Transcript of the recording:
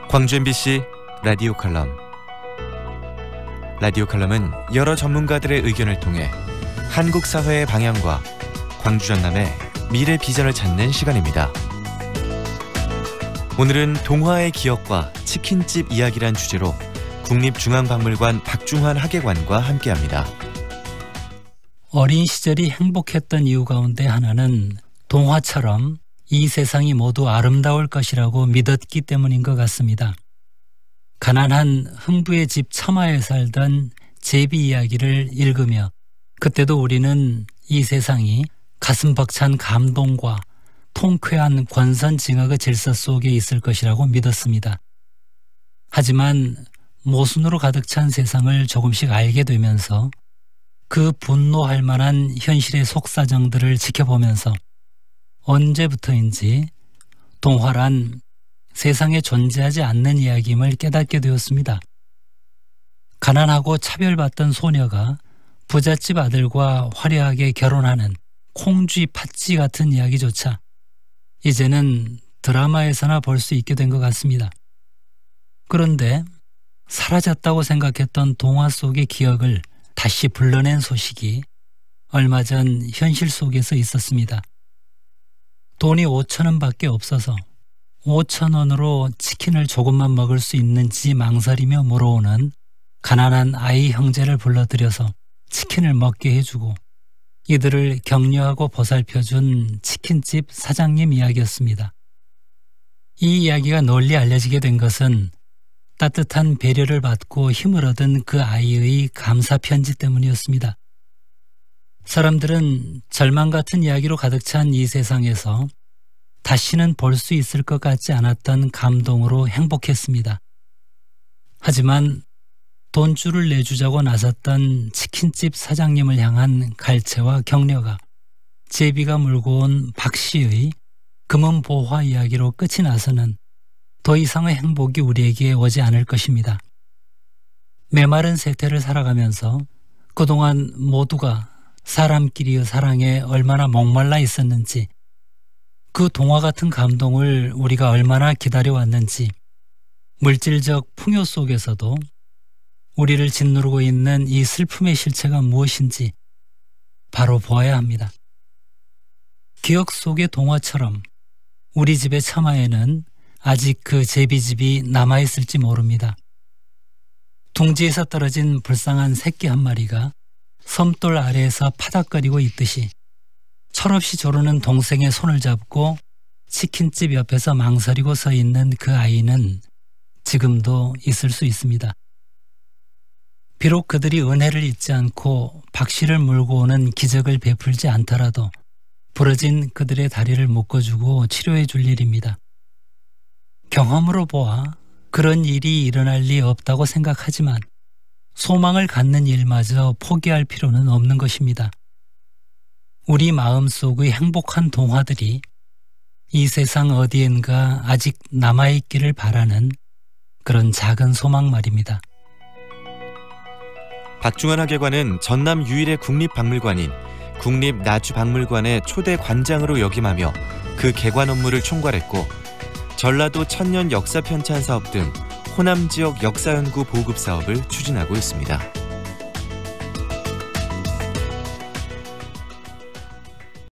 광주 MBC 라디오 칼럼. 라디오 칼럼은 여러 전문가들의 의견을 통해 한국 사회의 방향과 광주 전남의 미래 비전을 찾는 시간입니다. 오늘은 동화의 기억과 치킨집 이야기란 주제로 국립중앙박물관 박중환 학예관과 함께합니다. 어린 시절이 행복했던 이유 가운데 하나는 동화처럼 이 세상이 모두 아름다울 것이라고 믿었기 때문인 것 같습니다. 가난한 흥부의 집 처마에 살던 제비 이야기를 읽으며 그때도 우리는 이 세상이 가슴 벅찬 감동과 통쾌한 권선징악의 질서 속에 있을 것이라고 믿었습니다. 하지만 모순으로 가득 찬 세상을 조금씩 알게 되면서 그 분노할 만한 현실의 속사정들을 지켜보면서 언제부터인지 동화란 세상에 존재하지 않는 이야기임을 깨닫게 되었습니다. 가난하고 차별받던 소녀가 부잣집 아들과 화려하게 결혼하는 콩쥐 팥쥐 같은 이야기조차 이제는 드라마에서나 볼 수 있게 된 것 같습니다. 그런데 사라졌다고 생각했던 동화 속의 기억을 다시 불러낸 소식이 얼마 전 현실 속에서 있었습니다. 돈이 5,000원밖에 없어서 5,000원으로 치킨을 조금만 먹을 수 있는지 망설이며 물어오는 가난한 아이 형제를 불러들여서 치킨을 먹게 해주고 이들을 격려하고 보살펴준 치킨집 사장님 이야기였습니다. 이 이야기가 널리 알려지게 된 것은 따뜻한 배려를 받고 힘을 얻은 그 아이의 감사 편지 때문이었습니다. 사람들은 절망 같은 이야기로 가득 찬 이 세상에서 다시는 볼 수 있을 것 같지 않았던 감동으로 행복했습니다. 하지만 돈줄을 내주자고 나섰던 치킨집 사장님을 향한 갈채와 격려가 제비가 물고 온 박씨의 금은보화 이야기로 끝이 나서는 더 이상의 행복이 우리에게 오지 않을 것입니다. 메마른 세태를 살아가면서 그동안 모두가 사람끼리의 사랑에 얼마나 목말라 있었는지, 그 동화 같은 감동을 우리가 얼마나 기다려왔는지, 물질적 풍요 속에서도 우리를 짓누르고 있는 이 슬픔의 실체가 무엇인지 바로 보아야 합니다. 기억 속의 동화처럼 우리 집의 처마에는 아직 그 제비집이 남아있을지 모릅니다. 둥지에서 떨어진 불쌍한 새끼 한 마리가 섬돌 아래에서 파닥거리고 있듯이 철없이 조르는 동생의 손을 잡고 치킨집 옆에서 망설이고 서 있는 그 아이는 지금도 있을 수 있습니다. 비록 그들이 은혜를 잊지 않고 박씨를 물고 오는 기적을 베풀지 않더라도 부러진 그들의 다리를 묶어주고 치료해 줄 일입니다. 경험으로 보아 그런 일이 일어날 리 없다고 생각하지만 소망을 갖는 일마저 포기할 필요는 없는 것입니다. 우리 마음속의 행복한 동화들이 이 세상 어디엔가 아직 남아있기를 바라는 그런 작은 소망 말입니다. 박중환 학예관은 전남 유일의 국립박물관인 국립나주박물관의 초대 관장으로 역임하며 그 개관 업무를 총괄했고 전라도 천년 역사 편찬 사업 등 호남 지역 역사 연구 보급 사업을 추진하고 있습니다.